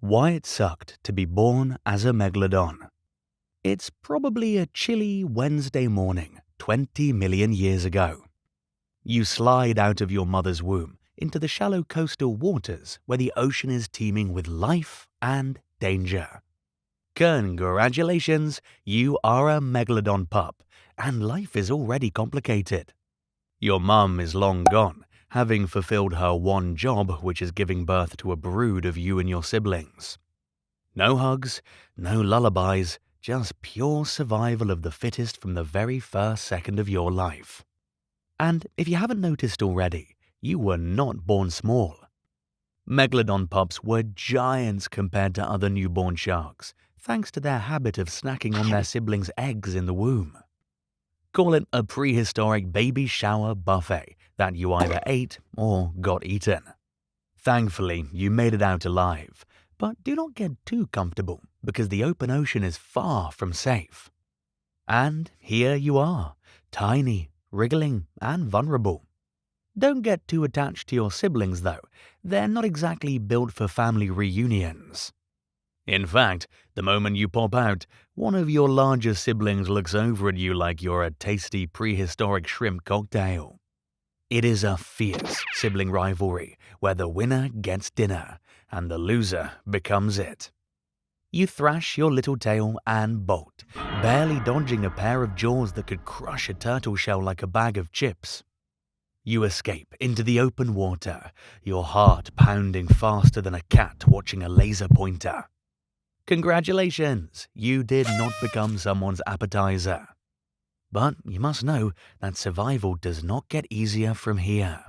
Why it sucked to be born as a megalodon. It's probably a chilly Wednesday morning 20 million years ago. You slide out of your mother's womb into the shallow coastal waters where the ocean is teeming with life and danger. Congratulations, you are a megalodon pup, and life is already complicated. Your mum is long gone, having fulfilled her one job, which is giving birth to a brood of you and your siblings. No hugs, no lullabies, just pure survival of the fittest from the very first second of your life. And if you haven't noticed already, you were not born small. Megalodon pups were giants compared to other newborn sharks, thanks to their habit of snacking on their siblings' eggs in the womb. Call it a prehistoric baby shower buffet that you either ate or got eaten. Thankfully, you made it out alive, but do not get too comfortable because the open ocean is far from safe. And here you are, tiny, wriggling, and vulnerable. Don't get too attached to your siblings though, they're not exactly built for family reunions. In fact, the moment you pop out, one of your larger siblings looks over at you like you're a tasty prehistoric shrimp cocktail. It is a fierce sibling rivalry where the winner gets dinner and the loser becomes it. You thrash your little tail and bolt, barely dodging a pair of jaws that could crush a turtle shell like a bag of chips. You escape into the open water, your heart pounding faster than a cat watching a laser pointer. Congratulations, you did not become someone's appetizer. But you must know that survival does not get easier from here.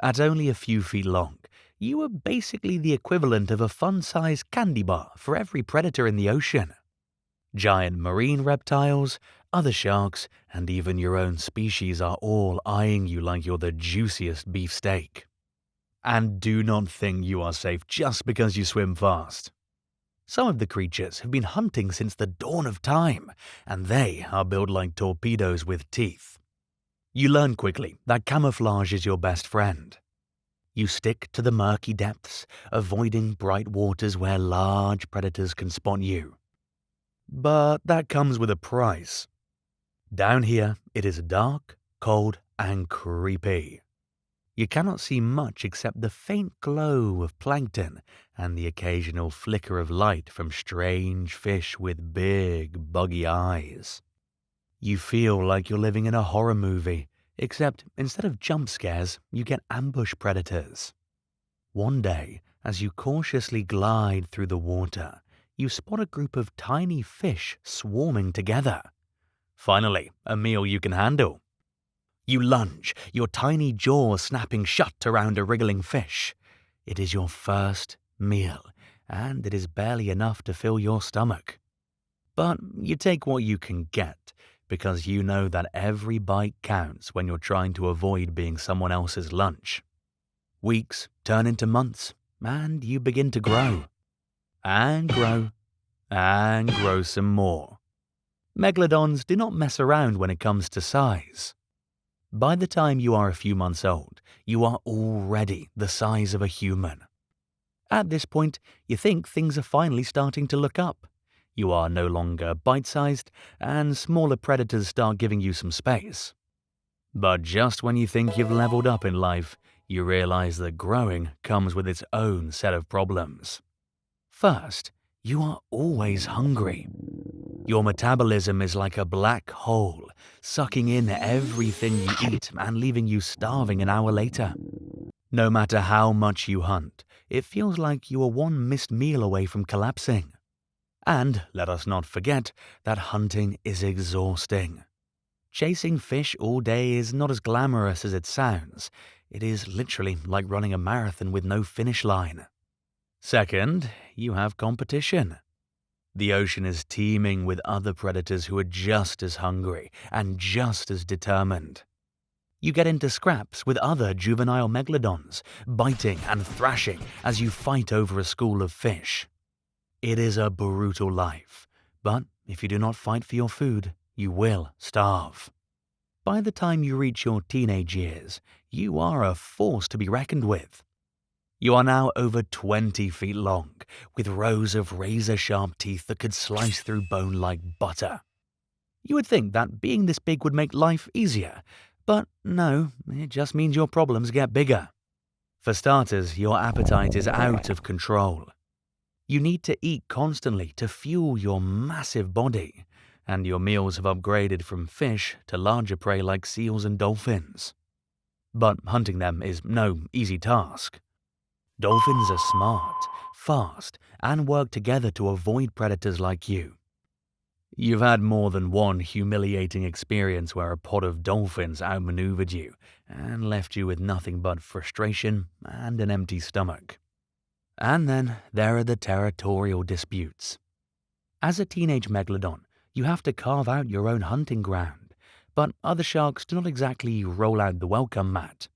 At only a few feet long, you are basically the equivalent of a fun-sized candy bar for every predator in the ocean. Giant marine reptiles, other sharks, and even your own species are all eyeing you like you're the juiciest beefsteak. And do not think you are safe just because you swim fast. Some of the creatures have been hunting since the dawn of time, and they are built like torpedoes with teeth. You learn quickly that camouflage is your best friend. You stick to the murky depths, avoiding bright waters where large predators can spot you. But that comes with a price. Down here, it is dark, cold, and creepy. You cannot see much except the faint glow of plankton and the occasional flicker of light from strange fish with big, buggy eyes. You feel like you're living in a horror movie, except instead of jump scares, you get ambush predators. One day, as you cautiously glide through the water, you spot a group of tiny fish swarming together. Finally, a meal you can handle. You lunge, your tiny jaws snapping shut around a wriggling fish. It is your first meal, and it is barely enough to fill your stomach. But you take what you can get, because you know that every bite counts when you're trying to avoid being someone else's lunch. Weeks turn into months, and you begin to grow. And grow. And grow some more. Megalodons do not mess around when it comes to size. By the time you are a few months old, you are already the size of a human. At this point, you think things are finally starting to look up. You are no longer bite-sized, and smaller predators start giving you some space. But just when you think you've leveled up in life, you realize that growing comes with its own set of problems. First, you are always hungry. Your metabolism is like a black hole, sucking in everything you eat and leaving you starving an hour later. No matter how much you hunt, it feels like you are one missed meal away from collapsing. And let us not forget that hunting is exhausting. Chasing fish all day is not as glamorous as it sounds. It is literally like running a marathon with no finish line. Second, you have competition. The ocean is teeming with other predators who are just as hungry and just as determined. You get into scraps with other juvenile megalodons, biting and thrashing as you fight over a school of fish. It is a brutal life, but if you do not fight for your food, you will starve. By the time you reach your teenage years, you are a force to be reckoned with. You are now over 20 feet long, with rows of razor-sharp teeth that could slice through bone like butter. You would think that being this big would make life easier, but no, it just means your problems get bigger. For starters, your appetite is out of control. You need to eat constantly to fuel your massive body, and your meals have upgraded from fish to larger prey like seals and dolphins. But hunting them is no easy task. Dolphins are smart, fast, and work together to avoid predators like you. You've had more than one humiliating experience where a pod of dolphins outmaneuvered you and left you with nothing but frustration and an empty stomach. And then there are the territorial disputes. As a teenage megalodon, you have to carve out your own hunting ground, but other sharks do not exactly roll out the welcome mat.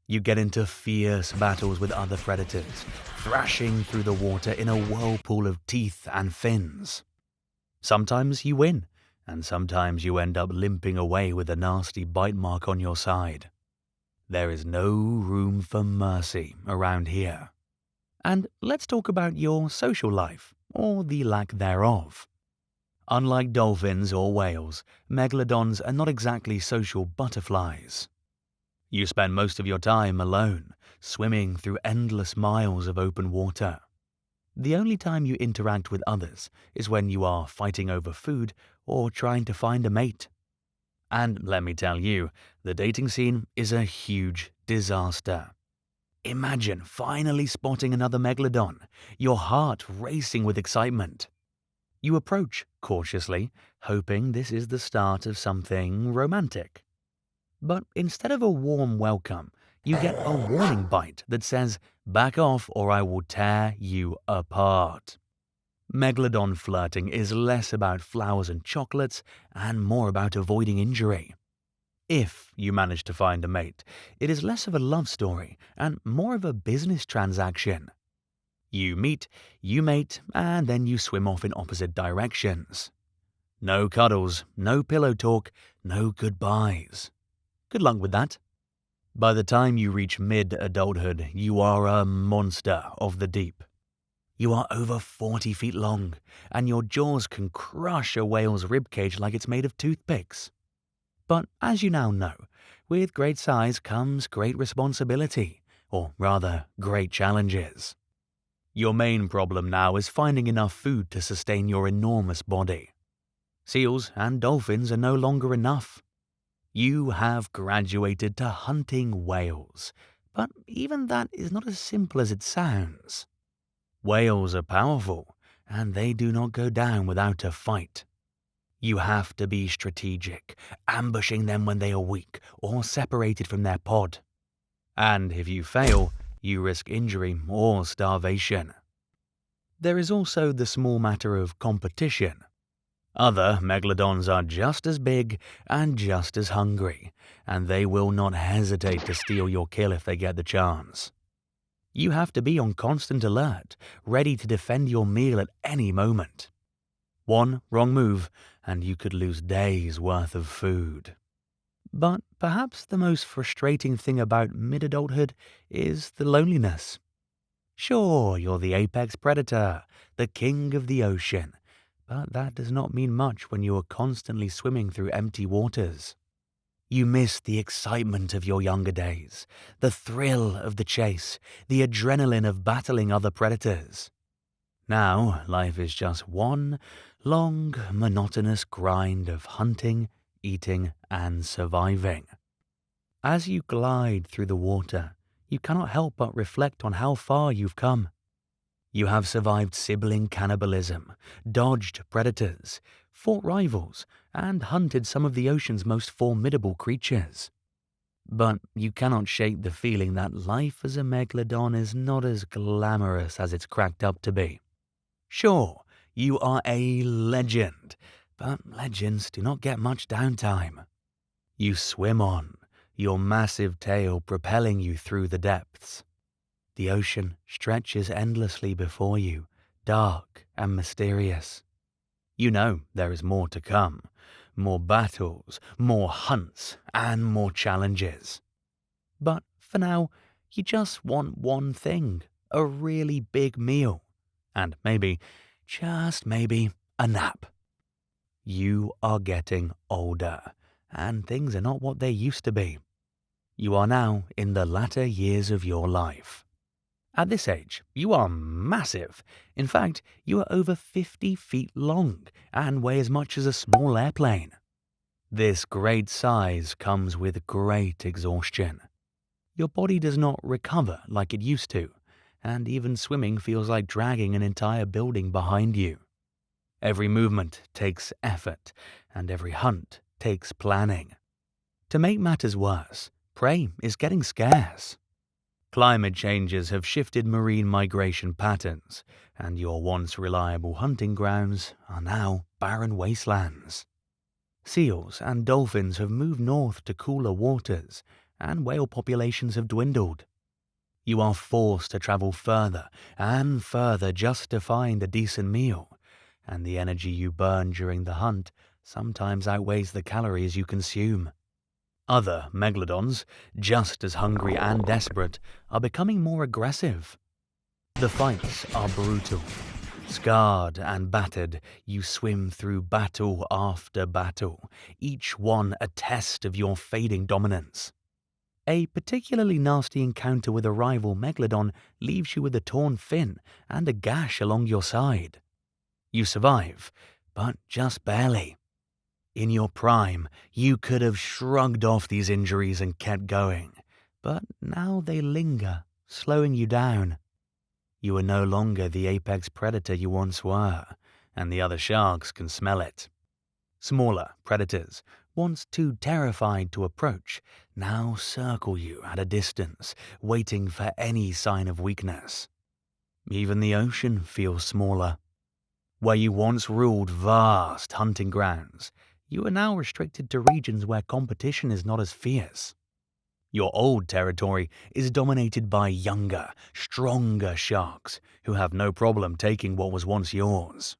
You get into fierce battles with other predators, thrashing through the water in a whirlpool of teeth and fins. Sometimes you win, and sometimes you end up limping away with a nasty bite mark on your side. There is no room for mercy around here. And let's talk about your social life, or the lack thereof. Unlike dolphins or whales, megalodons are not exactly social butterflies. You spend most of your time alone, swimming through endless miles of open water. The only time you interact with others is when you are fighting over food or trying to find a mate. And let me tell you, the dating scene is a huge disaster. Imagine finally spotting another megalodon, your heart racing with excitement. You approach cautiously, hoping this is the start of something romantic. But instead of a warm welcome, you get a warning bite that says, "Back off or I will tear you apart." Megalodon flirting is less about flowers and chocolates and more about avoiding injury. If you manage to find a mate, it is less of a love story and more of a business transaction. You meet, you mate, and then you swim off in opposite directions. No cuddles, no pillow talk, no goodbyes. Good luck with that. By the time you reach mid-adulthood, you are a monster of the deep. You are over 40 feet long, and your jaws can crush a whale's ribcage like it's made of toothpicks. But as you now know, with great size comes great responsibility, or rather, great challenges. Your main problem now is finding enough food to sustain your enormous body. Seals and dolphins are no longer enough. You have graduated to hunting whales, but even that is not as simple as it sounds. Whales are powerful, and they do not go down without a fight. You have to be strategic, ambushing them when they are weak or separated from their pod. And if you fail, you risk injury or starvation. There is also the small matter of competition. Other megalodons are just as big and just as hungry, and they will not hesitate to steal your kill if they get the chance. You have to be on constant alert, ready to defend your meal at any moment. One wrong move, and you could lose days' worth of food. But perhaps the most frustrating thing about mid-adulthood is the loneliness. Sure, you're the apex predator, the king of the ocean, but that does not mean much when you are constantly swimming through empty waters. You miss the excitement of your younger days, the thrill of the chase, the adrenaline of battling other predators. Now, life is just one long, monotonous grind of hunting, eating, and surviving. As you glide through the water, you cannot help but reflect on how far you've come. You have survived sibling cannibalism, dodged predators, fought rivals, and hunted some of the ocean's most formidable creatures. But you cannot shake the feeling that life as a megalodon is not as glamorous as it's cracked up to be. Sure, you are a legend, but legends do not get much downtime. You swim on, your massive tail propelling you through the depths. The ocean stretches endlessly before you, dark and mysterious. You know there is more to come, more battles, more hunts, and more challenges. But for now, you just want one thing, a really big meal. And maybe, just maybe, a nap. You are getting older, and things are not what they used to be. You are now in the latter years of your life. At this age, you are massive. In fact, you are over 50 feet long and weigh as much as a small airplane. This great size comes with great exhaustion. Your body does not recover like it used to, and even swimming feels like dragging an entire building behind you. Every movement takes effort, and every hunt takes planning. To make matters worse, prey is getting scarce. Climate changes have shifted marine migration patterns, and your once reliable hunting grounds are now barren wastelands. Seals and dolphins have moved north to cooler waters, and whale populations have dwindled. You are forced to travel further and further just to find a decent meal, and the energy you burn during the hunt sometimes outweighs the calories you consume. Other megalodons, just as hungry and desperate, are becoming more aggressive. The fights are brutal. Scarred and battered, you swim through battle after battle, each one a test of your fading dominance. A particularly nasty encounter with a rival megalodon leaves you with a torn fin and a gash along your side. You survive, but just barely. In your prime, you could have shrugged off these injuries and kept going, but now they linger, slowing you down. You are no longer the apex predator you once were, and the other sharks can smell it. Smaller predators, once too terrified to approach, now circle you at a distance, waiting for any sign of weakness. Even the ocean feels smaller. Where you once ruled vast hunting grounds, you are now restricted to regions where competition is not as fierce. Your old territory is dominated by younger, stronger sharks who have no problem taking what was once yours.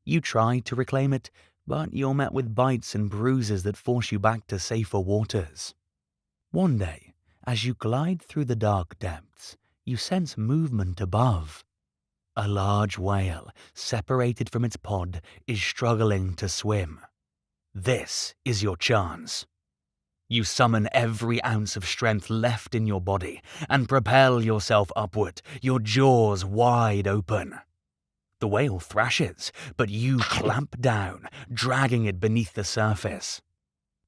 You try to reclaim it, but you're met with bites and bruises that force you back to safer waters. One day, as you glide through the dark depths, you sense movement above. A large whale, separated from its pod, is struggling to swim. This is your chance. You summon every ounce of strength left in your body and propel yourself upward, your jaws wide open. The whale thrashes, but you clamp down, dragging it beneath the surface.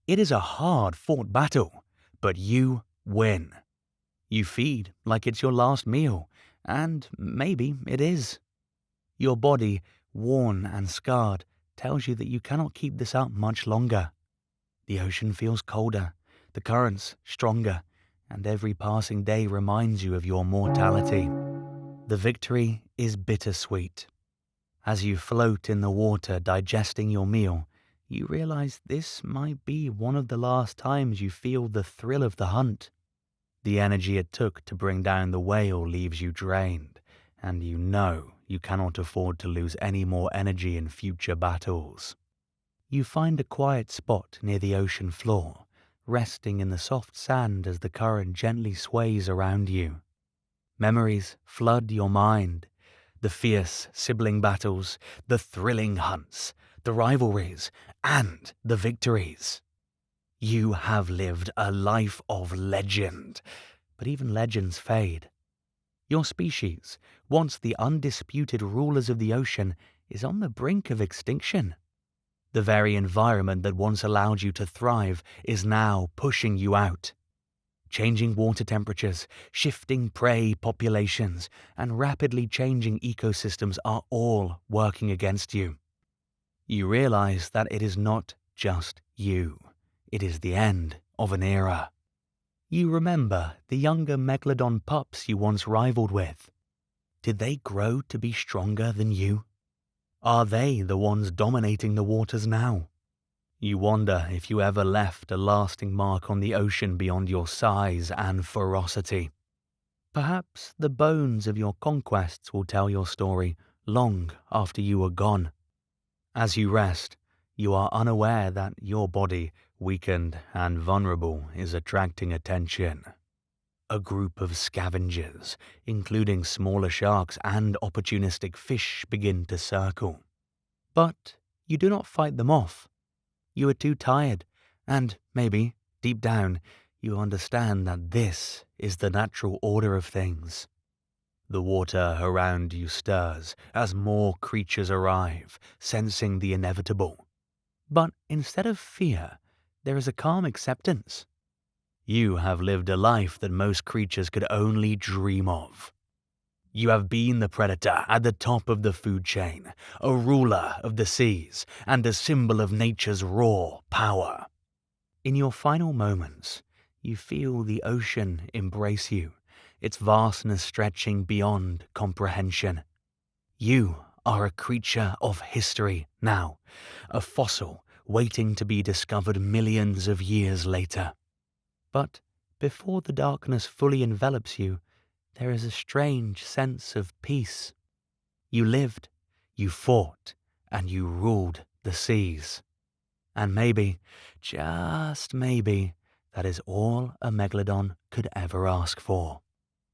It is a hard-fought battle, but you win. You feed like it's your last meal, and maybe it is. Your body, worn and scarred, tells you that you cannot keep this up much longer. The ocean feels colder, the currents stronger, and every passing day reminds you of your mortality. The victory is bittersweet. As you float in the water digesting your meal, you realize this might be one of the last times you feel the thrill of the hunt. The energy it took to bring down the whale leaves you drained, and you know you cannot afford to lose any more energy in future battles. You find a quiet spot near the ocean floor, resting in the soft sand as the current gently sways around you. Memories flood your mind. The fierce sibling battles, the thrilling hunts, the rivalries, and the victories. You have lived a life of legend, but even legends fade. Your species, once the undisputed rulers of the ocean, is on the brink of extinction. The very environment that once allowed you to thrive is now pushing you out. Changing water temperatures, shifting prey populations, and rapidly changing ecosystems are all working against you. You realize that it is not just you. It is the end of an era. You remember the younger Megalodon pups you once rivaled with. Did they grow to be stronger than you? Are they the ones dominating the waters now? You wonder if you ever left a lasting mark on the ocean beyond your size and ferocity. Perhaps the bones of your conquests will tell your story long after you are gone. As you rest, you are unaware that your body, weakened and vulnerable, is attracting attention. a group of scavengers, including smaller sharks and opportunistic fish, begin to circle. But you do not fight them off. You are too tired, and maybe, deep down, you understand that this is the natural order of things. The water around you stirs as more creatures arrive, sensing the inevitable. But instead of fear, there is a calm acceptance. You have lived a life that most creatures could only dream of. You have been the predator at the top of the food chain, a ruler of the seas, and a symbol of nature's raw power. In your final moments, you feel the ocean embrace you, its vastness stretching beyond comprehension. You are a creature of history now, a fossil waiting to be discovered millions of years later. But before the darkness fully envelops you, there is a strange sense of peace. You lived, you fought, and you ruled the seas. And maybe, just maybe, that is all a Megalodon could ever ask for.